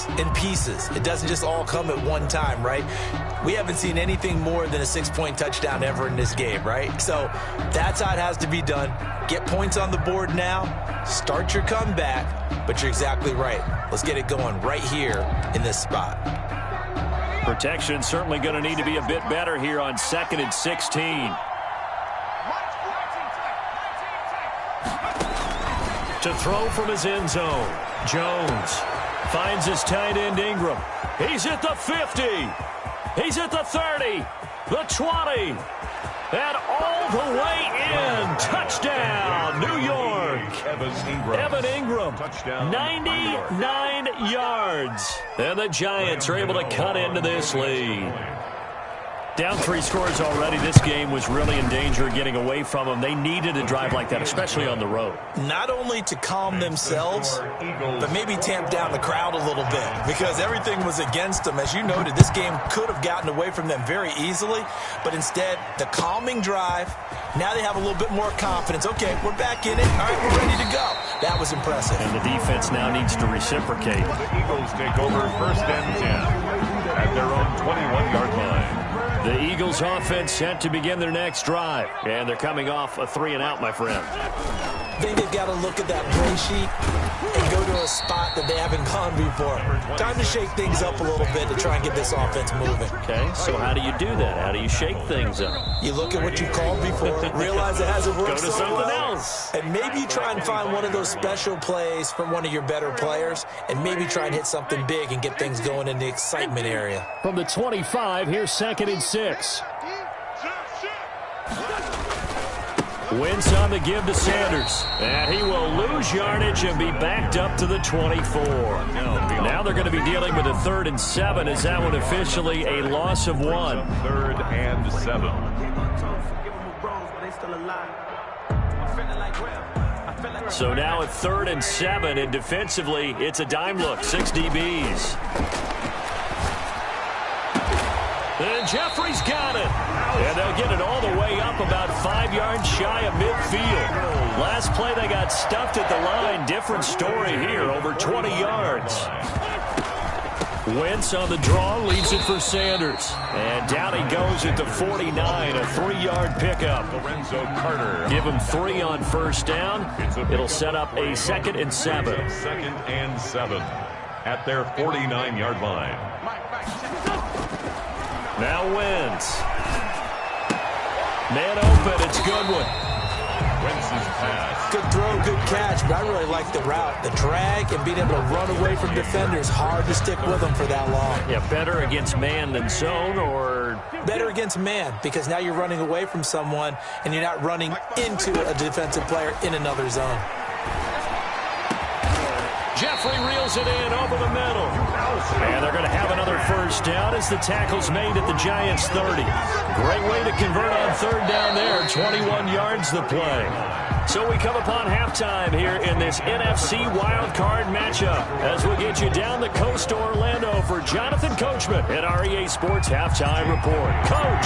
comes in pieces. It doesn't just all come at one time, right? We haven't seen anything more than a 6-point touchdown ever in this game, right? So that's how it has to be done. Get points on the board now, start your comeback, but you're exactly right. Let's get it going right here in this spot. Protection certainly going to need to be a bit better here on 2nd and 16. To throw from his end zone, Jones finds his tight end Ingram. He's at the 50. He's at the 30, the 20, and all the way in. Touchdown, New York. Evan Ingram, touchdown, 99 yards. And the Giants are able to cut into this lead. Down 3 scores already. This game was really in danger of getting away from them. They needed a drive like that, especially on the road. Not only to calm themselves, but maybe tamp down the crowd a little bit because everything was against them. As you noted, this game could have gotten away from them very easily, but instead, the calming drive, now they have a little bit more confidence. Okay, we're back in it. All right, we're ready to go. That was impressive. And the defense now needs to reciprocate. The Eagles take over 1st and 10 at their own 21-yard line. The Eagles offense set to begin their next drive. And they're coming off a 3-and-out, my friend. I think they've got to look at that play sheet and go to a spot that they haven't gone before. Time to shake things up a little bit to try and get this offense moving. Okay, so how do you do that? How do you shake things up? You look at what you called before, realize it hasn't worked Go to so something well, else. and maybe you try and find one of those special plays from one of your better players, and maybe try and hit something big and get things going in the excitement area. From the 25, here's 2nd and 6. Wentz on the give to Sanders. And he will lose yardage and be backed up to the 24. Now they're going to be dealing with a 3rd and 7. Is that one officially a loss of 1? 3rd and 7. So now a 3rd and 7, and defensively, it's a dime look. 6 DBs. And Jeffrey's got it. And they'll get it all the way up about 5 yards shy of midfield. Last play, they got stuffed at the line. Different story here, over 20 yards. Wentz on the draw, leads it for Sanders. And down he goes at the 49, a 3-yard pickup. Lorenzo Carter. Give him 3 on 1st down. It'll set up a 2nd and 7. 2nd and 7 at their 49-yard line. Now Wentz. Man open, it's Goodwin. Wentz's pass. Good throw, good catch, but I really like the route. The drag and being able to run away from defenders. Hard to stick with them for that long. Yeah, better against man than zone, or better against man, because now you're running away from someone and you're not running into a defensive player in another zone. Jeffrey reels it in over the middle. And they're going to have another 1st down as the tackle's made at the Giants' 30. Great way to convert on 3rd down there. 21 yards the play. So we come upon halftime here in this NFC wildcard matchup as we get you down the coast to Orlando for Jonathan Coachman at our EA Sports Halftime Report. Coach,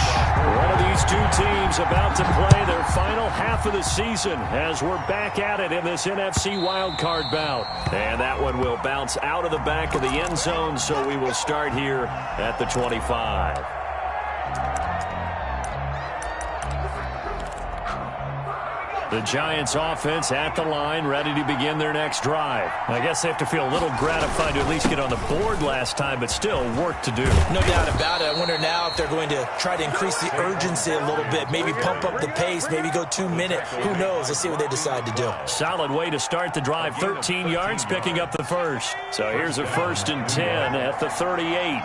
one of these 2 teams about to play their final half of the season as we're back at it in this NFC wildcard bout. And that one will bounce out of the back of the end zone, so we will start here at the 25. The Giants offense at the line, ready to begin their next drive. I guess they have to feel a little gratified to at least get on the board last time, but still work to do. No doubt about it. I wonder now if they're going to try to increase the urgency a little bit, maybe pump up the pace, maybe go 2-minute. Who knows? Let's see what they decide to do. Solid way to start the drive. 13 yards, picking up the 1st. So here's a 1st and 10 at the 38.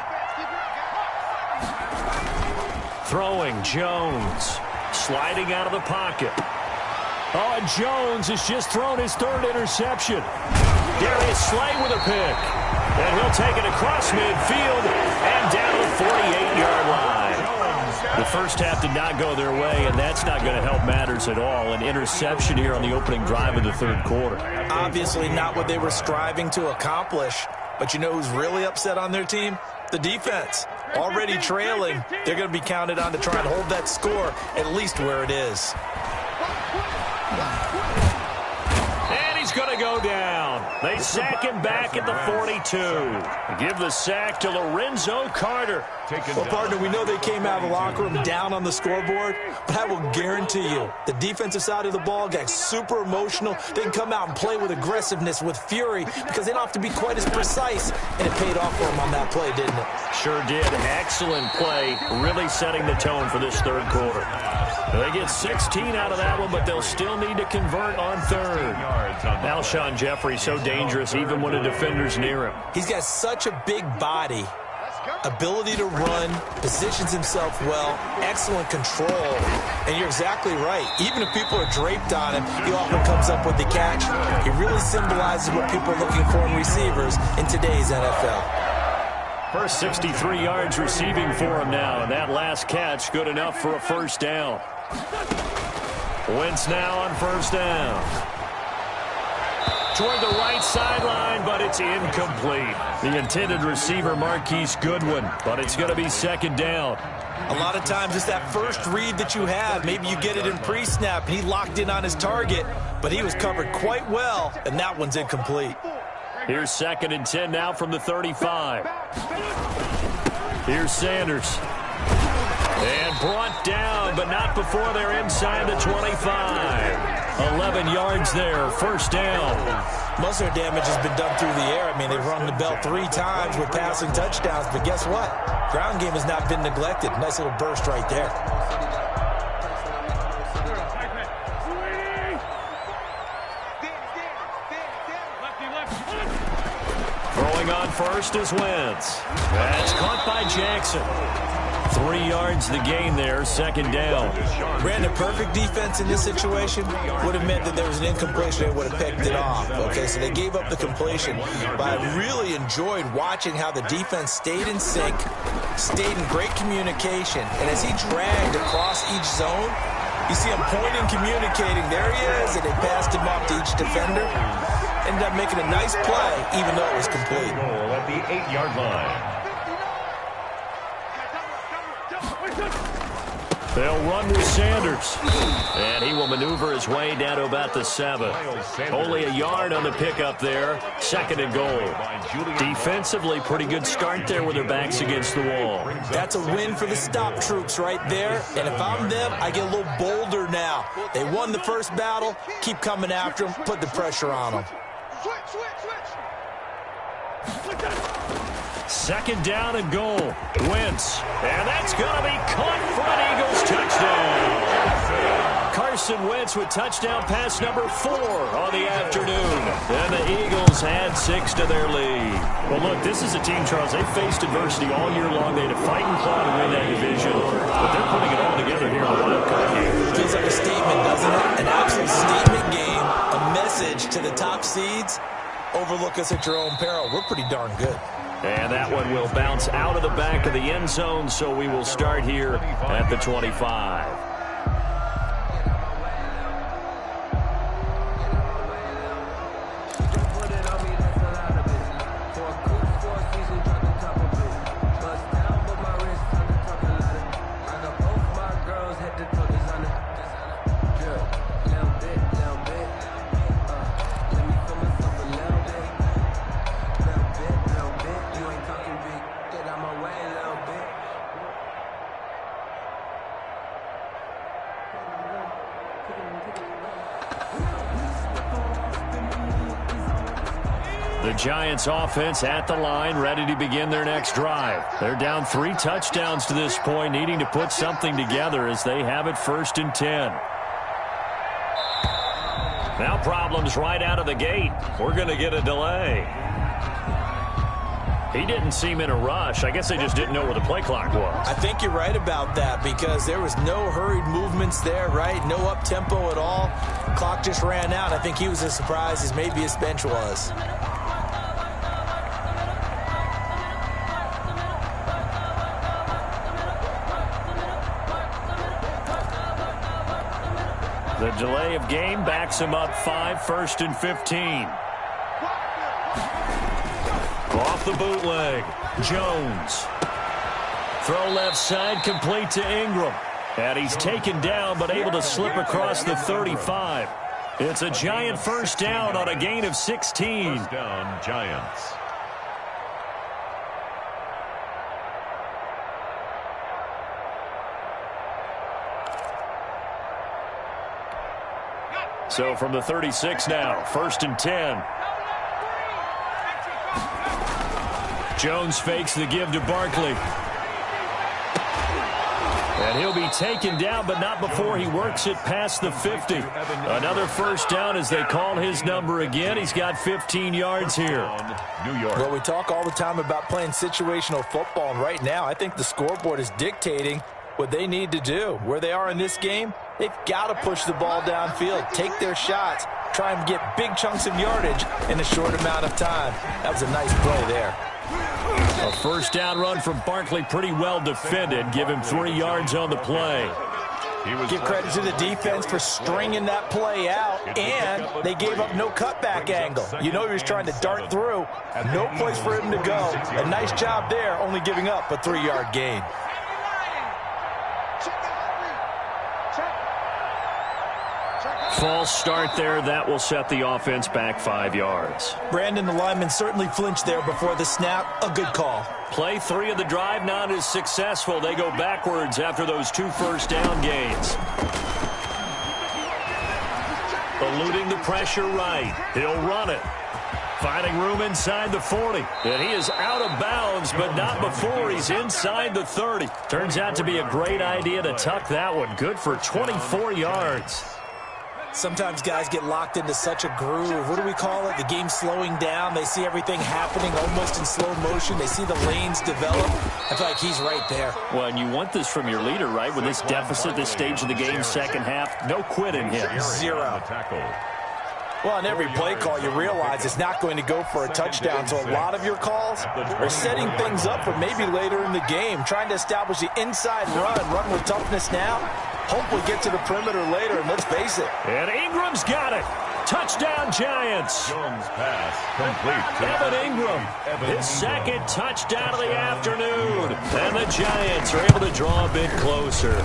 Throwing, Jones. Sliding out of the pocket. Oh, and Jones has just thrown his 3rd interception. Darius Slay with a pick. And he'll take it across midfield and down the 48-yard line. The first half did not go their way, and that's not going to help matters at all. An interception here on the opening drive of the 3rd quarter. Obviously not what they were striving to accomplish. But you know who's really upset on their team? The defense. Already trailing. They're going to be counted on to try and hold that score at least where it is. And he's going to go down. They sack him back at the 42. Give the sack to Lorenzo Carter. Well, partner, we know they came out of the locker room down on the scoreboard, but I will guarantee you the defensive side of the ball got super emotional. They can come out and play with aggressiveness, with fury, because they don't have to be quite as precise, and it paid off for them on that play, didn't it? Sure did. Excellent play, really setting the tone for this third quarter. They get 16 out of that one, but they'll still need to convert on third. Alshon Jeffrey, so dangerous even when a defender's near him. He's got such a big body, ability to run, positions himself well, excellent control. And you're exactly right. Even if people are draped on him, he often comes up with the catch. He really symbolizes what people are looking for in receivers in today's NFL. First 63 yards receiving for him now, and that last catch good enough for a first down. Wentz now on first down. Toward the right sideline, but it's incomplete. The intended receiver, Marquise Goodwin, but it's going to be second down. A lot of times it's that first read that you have. Maybe you get it in pre-snap. He locked in on his target, but he was covered quite well, and that one's incomplete. Here's second and 10 now from the 35. Here's Sanders. And brought down, but not before they're inside the 25. 11 yards there, first down. Most of their damage has been done through the air. I mean, they've rung the bell 3 times with passing touchdowns, but guess what? Ground game has not been neglected. Nice little burst right there. Throwing on first is Wentz. That's caught by Jackson. 3 yards the gain there, second down. Brandon, perfect defense in this situation would have meant that there was an incompletion. They would have picked it off. Okay, so they gave up the completion. But I really enjoyed watching how the defense stayed in sync, stayed in great communication. And as he dragged across each zone, you see him pointing, communicating. There he is, and they passed him off to each defender. Ended up making a nice play, even though it was complete. Goal at the 8-yard line. They'll run with Sanders. And he will maneuver his way down to about the 7. Only a yard on the pickup there. Second and goal. Defensively, pretty good start there with their backs against the wall. That's a win for the stop troops right there. And if I'm them, I get a little bolder now. They won the first battle. Keep coming after them. Put the pressure on them. Second down and goal. Wentz. And that's going to be caught for an Eagles touchdown. Carson Wentz with touchdown pass number 4 on the afternoon. And the Eagles add 6 to their lead. Well, look, this is a team, Charles, they faced adversity all year long. They had to fight and claw to win that division. But they're putting it all together here in the wild card game. Feels like a statement, doesn't it? An absolute statement game. A message to the top seeds. Overlook us at your own peril. We're pretty darn good. And that one will bounce out of the back of the end zone, so we will start here at the 25. The Giants offense at the line, ready to begin their next drive. They're down 3 touchdowns to this point, needing to put something together as they have it first and 10. Now problems right out of the gate. We're going to get a delay. He didn't seem in a rush. I guess they just didn't know where the play clock was. I think you're right about that because there was no hurried movements there, right? No up-tempo at all. Clock just ran out. I think he was as surprised as maybe his bench was. The delay of game backs him up 5, first and 15. Off the bootleg, Jones. Throw left side, complete to Ingram. And he's taken down, but able to slip across the 35. It's a Giant first down on a gain of 16. First down, Giants. So from the 36 now, 1st and 10. Jones fakes the give to Barkley. And he'll be taken down, but not before he works it past the 50. Another first down as they call his number again. He's got 15 yards here. New York. Well, we talk all the time about playing situational football, and right now I think the scoreboard is dictating what they need to do. Where they are in this game, they've got to push the ball downfield, take their shots, try and get big chunks of yardage in a short amount of time. That was a nice play there. A first down run from Barkley, pretty well defended. Give him 3 yards on the play. Give credit to the defense for stringing that play out, and they gave up no cutback angle. You know he was trying to dart through. No place for him to go. A nice job there, only giving up a 3-yard gain. False start there. That will set the offense back 5 yards. Brandon, the lineman certainly flinched there before the snap. A good call. Play 3 of the drive not as successful. They go backwards after those 2 first down gains. Eluding the pressure right. He'll run it. Finding room inside the 40. And he is out of bounds, but not before he's inside the 30. Turns out to be a great idea to tuck that one. Good for 24 yards. Sometimes guys get locked into such a groove. What do we call it? The game slowing down. They see everything happening almost in slow motion. They see the lanes develop. I feel like he's right there. Well, and you want this from your leader, right? With this deficit, this stage of the game, second half, no quit in him. 0. Well, on every play call, you realize it's not going to go for a touchdown. So a lot of your calls are setting things up for maybe later in the game, trying to establish the inside run with toughness now. Hopefully get to the perimeter later, and let's face it. And Ingram's got it. Touchdown, Giants. Jones pass complete. Evan Ingram, his second touchdown of the afternoon. And the Giants are able to draw a bit closer.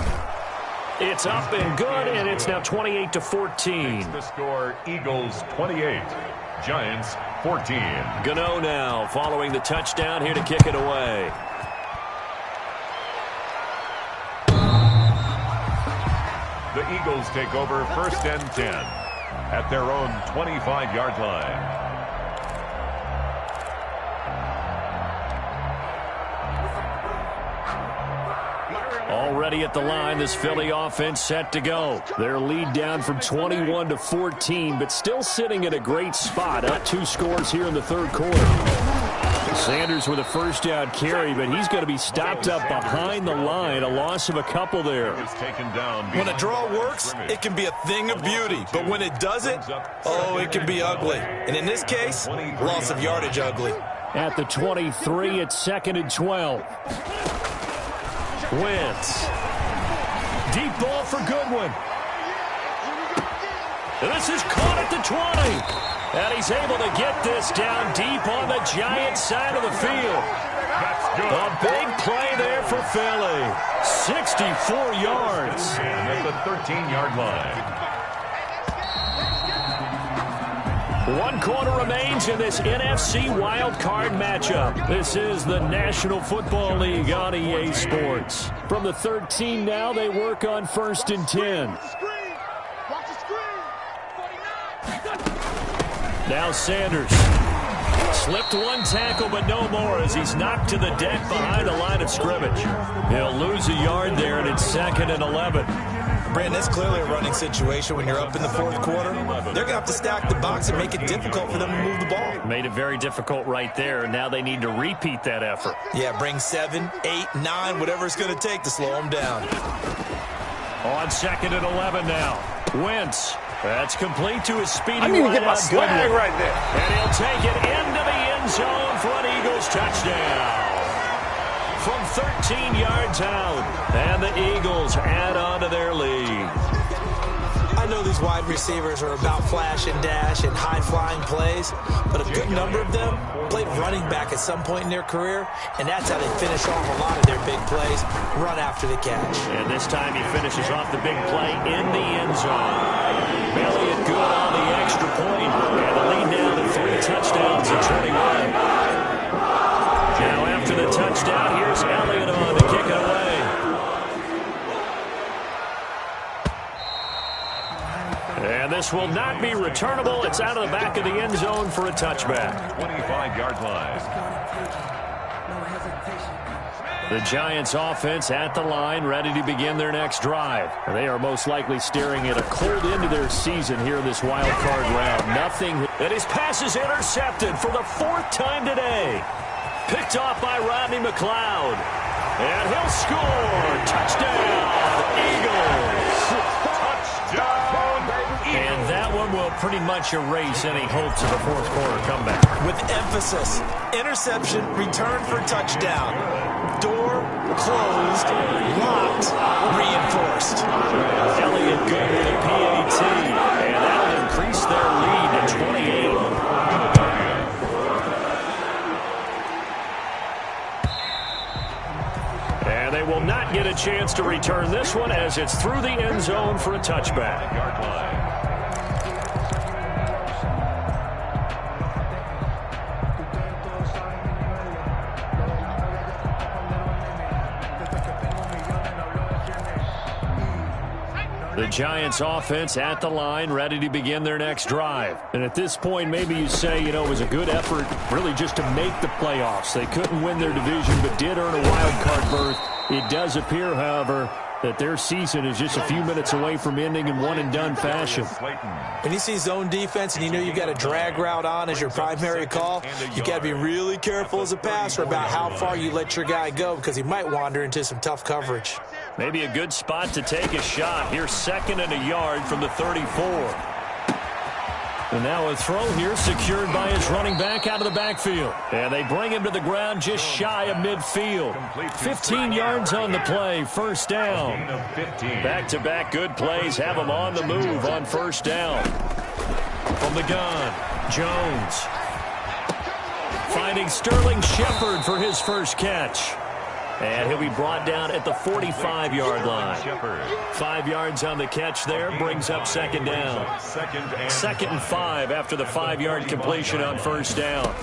It's up and good, and it's now 28-14. The score, Eagles 28, Giants 14. Gano now following the touchdown here to kick it away. The Eagles take over 1st and 10 at their own 25-yard line. Already at the line, this Philly offense set to go. Their lead down from 21-14, but still sitting at a great spot. Up 2 scores here in the 3rd quarter. Sanders with a first down carry, but he's going to be stopped up behind the line. A loss of a couple there. When a draw works, it can be a thing of beauty. But when it doesn't, oh, it can be ugly. And in this case, loss of yardage ugly. At the 23, it's 2nd and 12. Wentz. Deep ball for Goodwin. And this is caught at the 20. And he's able to get this down deep on the Giants side of the field. A big play there for Philly. 64 yards. And at the 13-yard line. 1 quarter remains in this NFC wild card matchup. This is the National Football League on EA Sports. From the 13 now, they work on 1st and 10. Now Sanders. Slipped 1 tackle, but no more as he's knocked to the deck behind the line of scrimmage. He'll lose a yard there, and it's 2nd and 11. Brandon, that's clearly a running situation when you're up in the 4th quarter. They're going to have to stack the box and make it difficult for them to move the ball. Made it very difficult right there. Now they need to repeat that effort. Yeah, bring 7, 8, 9, whatever it's going to take to slow them down. On 2nd and 11 now. Wentz. That's complete to his speedy I need to get my swag right there. And he'll take it into the end zone for an Eagles touchdown. From 13 yards out. And the Eagles add on to their lead. I know these wide receivers are about flash and dash and high-flying plays, but a good number of them played running back at some point in their career, and that's how they finish off a lot of their big plays, run after the catch. And this time he finishes off the big play in the end zone. Elliott good on the extra point, and the lead now to 3 touchdowns at 21. Now after the touchdown, here's Elliott on to kick it away. And this will not be returnable. It's out of the back of the end zone for a touchback. 25-yard line. The Giants offense at the line, ready to begin their next drive. They are most likely staring at a cold end of their season here in this wild card round. Nothing. And his pass is intercepted for the 4th time today. Picked off by Rodney McLeod. And he'll score. Touchdown, Eagles. And that one will pretty much erase any hopes of a 4th quarter comeback. With emphasis, interception, return for touchdown. Door closed, locked, reinforced. Elliott good with a PAT, and that'll increase their lead to 28. And they will not get a chance to return this one as it's through the end zone for a touchback. The Giants offense at the line, ready to begin their next drive. And at this point, maybe you say, it was a good effort really just to make the playoffs. They couldn't win their division, but did earn a wild card berth. It does appear, however, that their season is just a few minutes away from ending in one-and-done fashion. When you see zone defense and you know you've got a drag route on as your primary call, you've got to be really careful as a passer about how far you let your guy go because he might wander into some tough coverage. Maybe a good spot to take a shot. Here's 2nd and a yard from the 34. And now a throw here secured by his running back out of the backfield. And they bring him to the ground just shy of midfield. 15 yards on the play, 1st down. Back-to-back good plays have him on the move on 1st down. From the gun, Jones. Finding Sterling Shepard for his first catch. And he'll be brought down at the 45-yard line. 5 yards on the catch there, brings up 2nd down. 2nd and 5 after the 5-yard completion on 1st down.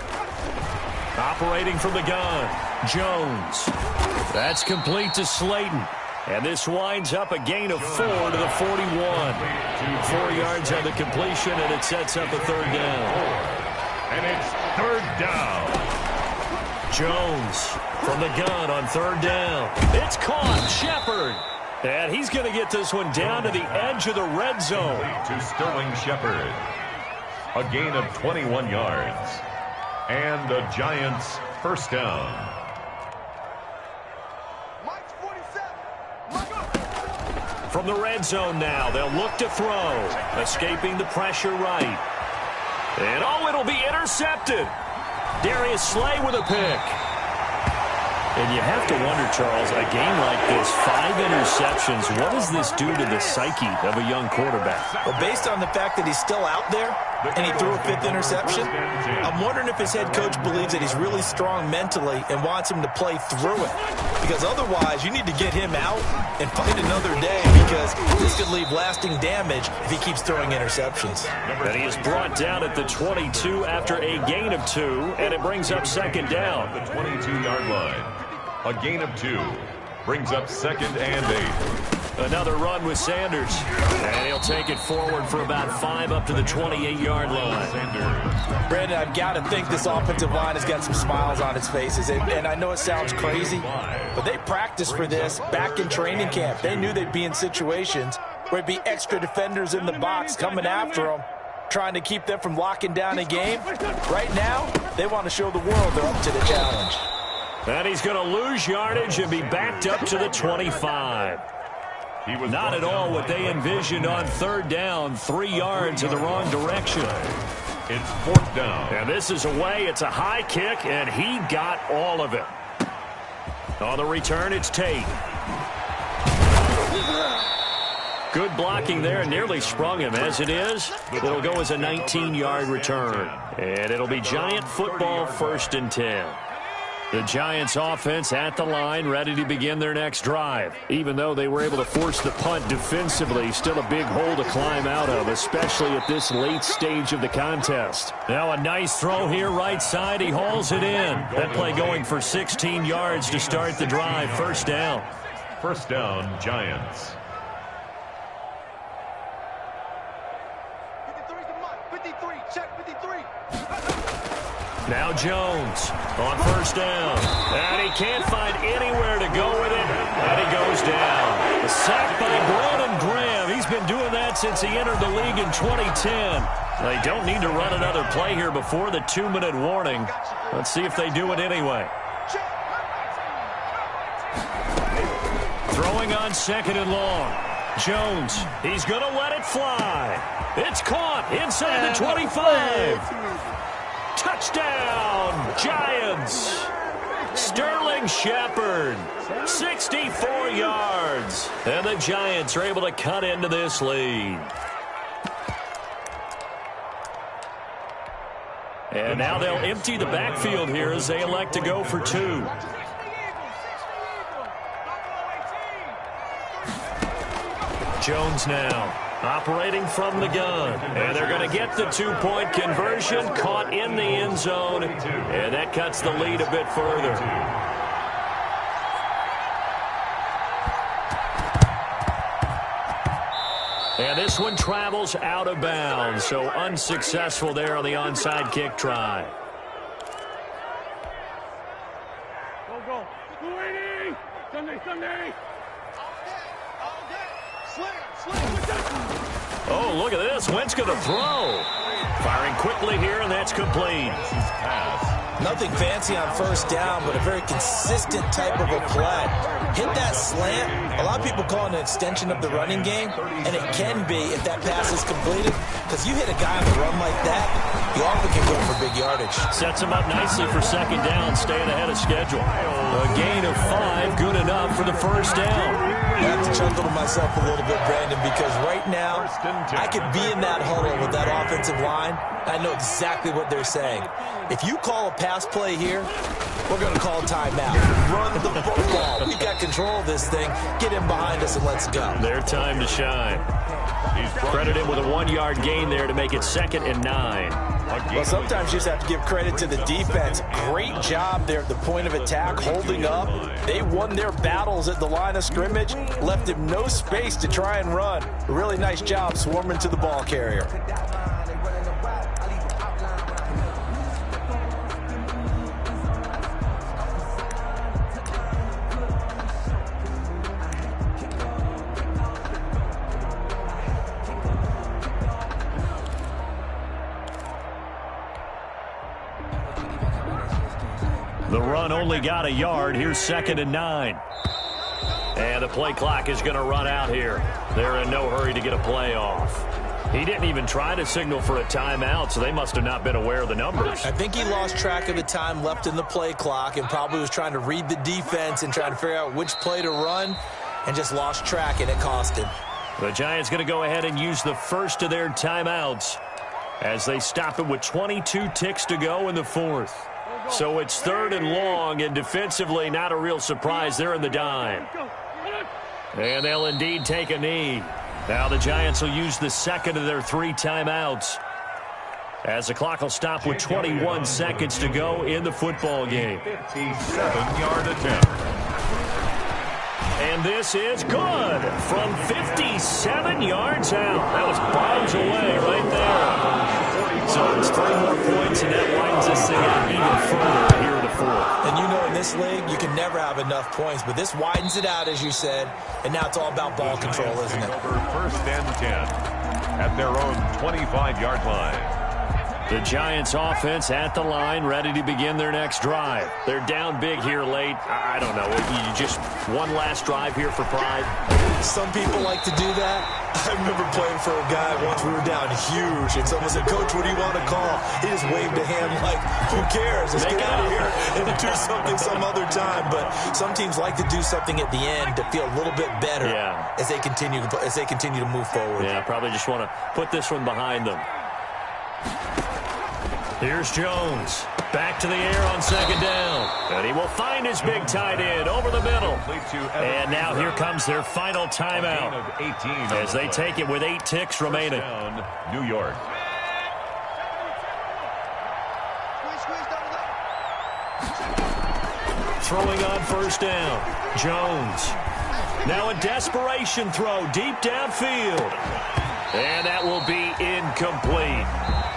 Operating from the gun, Jones. That's complete to Slayton. And this winds up a gain of 4 to the 41. 4 yards on the completion, and it sets up a 3rd down. And it's 3rd down. Jones from the gun on 3rd down. It's caught. Shepard. And he's going to get this one down to the edge of the red zone. To Sterling Shepard. A gain of 21 yards. And the Giants' 1st down. From the red zone now, they'll look to throw. Escaping the pressure right. And it'll be intercepted. Darius Slay with a pick. And you have to wonder, Charles, a game like this, 5 interceptions, what does this do to the psyche of a young quarterback? Well, based on the fact that he's still out there and he threw a 5th interception, I'm wondering if his head coach believes that he's really strong mentally and wants him to play through it. Because otherwise, you need to get him out and find another day because this could leave lasting damage if he keeps throwing interceptions. And he is brought down at the 22 after a gain of 2, and it brings up 2nd down. The 22-yard line. A gain of 2 brings up 2nd and 8. Another run with Sanders. And he'll take it forward for about 5 up to the 28-yard line. Brandon, I've got to think this offensive line has got some smiles on its faces. And I know it sounds crazy, but they practiced for this back in training camp. They knew they'd be in situations where it'd be extra defenders in the box coming after them, trying to keep them from locking down a game. Right now, they want to show the world they're up to the challenge. And he's going to lose yardage and be backed up to the 25. Not at all what they envisioned on 3rd down. 3 yards in the wrong direction. It's 4th down. And this is away. It's a high kick, and he got all of it. On the return, it's Tate. Good blocking there, nearly sprung him. As it is, it'll go as a 19-yard return. And it'll be Giant football, 1st and 10. The Giants offense at the line, ready to begin their next drive. Even though they were able to force the punt defensively, still a big hole to climb out of, especially at this late stage of the contest. Now a nice throw here right side. He hauls it in. That play going for 16 yards to start the drive. 1st down. 1st down, Giants. 53, check 53. Now Jones on 1st down. And he can't find anywhere to go with it. And he goes down. A sack by Brandon Graham. He's been doing that since he entered the league in 2010. They don't need to run another play here before the 2-minute warning. Let's see if they do it anyway. Throwing on 2nd and long. Jones, he's going to let it fly. It's caught inside the 25. Touchdown, Giants. Sterling Shepard, 64 yards. And the Giants are able to cut into this lead. And now they'll empty the backfield here as they elect to go for 2. Jones now operating from the gun. And they're going to get the 2-point conversion, caught in the end zone. And that cuts the lead a bit further. And this one travels out of bounds, so unsuccessful there on the onside kick try. Go. Sunday. Oh, look at this. Wentz going to throw. Firing quickly here, and that's complete. Nothing fancy on 1st down, but a very consistent type of a play. Hit that slant. A lot of people call it an extension of the running game, and it can be if that pass is completed, because you hit a guy on the run like that, you often can go for big yardage. Sets him up nicely for 2nd down, staying ahead of schedule. A gain of 5, good enough for the 1st down. I have to chuckle to myself a little bit, Brandon, because right now I could be in that huddle with that offensive line. I know exactly what they're saying. If you call a pass play here, we're going to call timeout. Run the football. We got control of this thing. Get in behind us and let's go. Their time to shine. Credited with a 1-yard gain there to make it 2nd and 9. Well, sometimes you just have to give credit to the defense. Great job there at the point of attack, holding up. They won their battles at the line of scrimmage, left him no space to try and run. A really nice job swarming to the ball carrier. The run only got a yard. Here's 2nd and 9. And the play clock is going to run out here. They're in no hurry to get a play off. He didn't even try to signal for a timeout, so they must have not been aware of the numbers. I think he lost track of the time left in the play clock and probably was trying to read the defense and trying to figure out which play to run and just lost track, and it cost him. The Giants going to go ahead and use the first of their timeouts as they stop it with 22 ticks to go in the 4th. So it's 3rd and long, and defensively not a real surprise. They're in the dime. And they'll indeed take a knee. Now the Giants will use the 2nd of their 3 timeouts as the clock will stop with 21 seconds to go in the football game. 57-yard attempt. And this is good from 57 yards out. That was bombs away right there. So it's 3 more points, and that widens this thing out even further here in the 4th. And you know in this league, you can never have enough points, but this widens it out, as you said, and now it's all about ball control, isn't it? Over 1st and 10 at their own 25-yard line. The Giants offense at the line, ready to begin their next drive. They're down big here late. I don't know. You just one last drive here for pride? Some people like to do that. I remember playing for a guy once. We were down huge, and someone said, "Coach, what do you want to call?" He just waved a hand like, "Who cares? Let's get out of here and do something some other time." But some teams like to do something at the end to feel a little bit better as they continue to move forward. Yeah, probably just want to put this one behind them. Here's Jones. Back to the air on second down. And he will find his big tight end over the middle. And now here comes their final timeout as they take it with 8 ticks remaining. New York. Throwing on first down. Jones. Now a desperation throw deep downfield. And that will be incomplete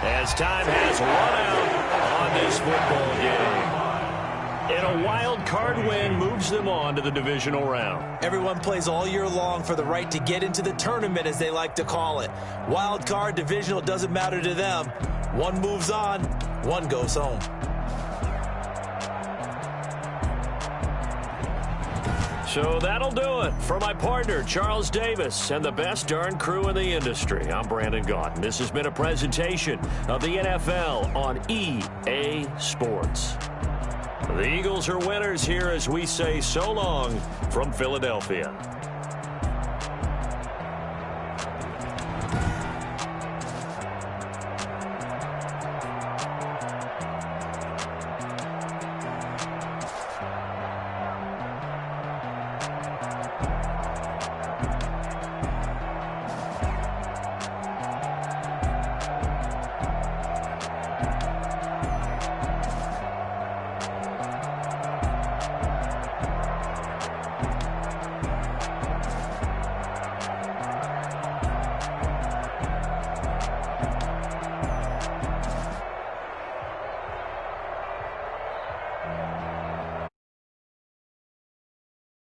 as time has run out on this football game. And a wild card win moves them on to the divisional round. Everyone plays all year long for the right to get into the tournament, as they like to call it. Wild card, divisional, doesn't matter to them. One moves on, one goes home. So that'll do it for my partner, Charles Davis, and the best darn crew in the industry. I'm Brandon Gaudin. This has been a presentation of the NFL on EA Sports. The Eagles are winners here as we say so long from Philadelphia.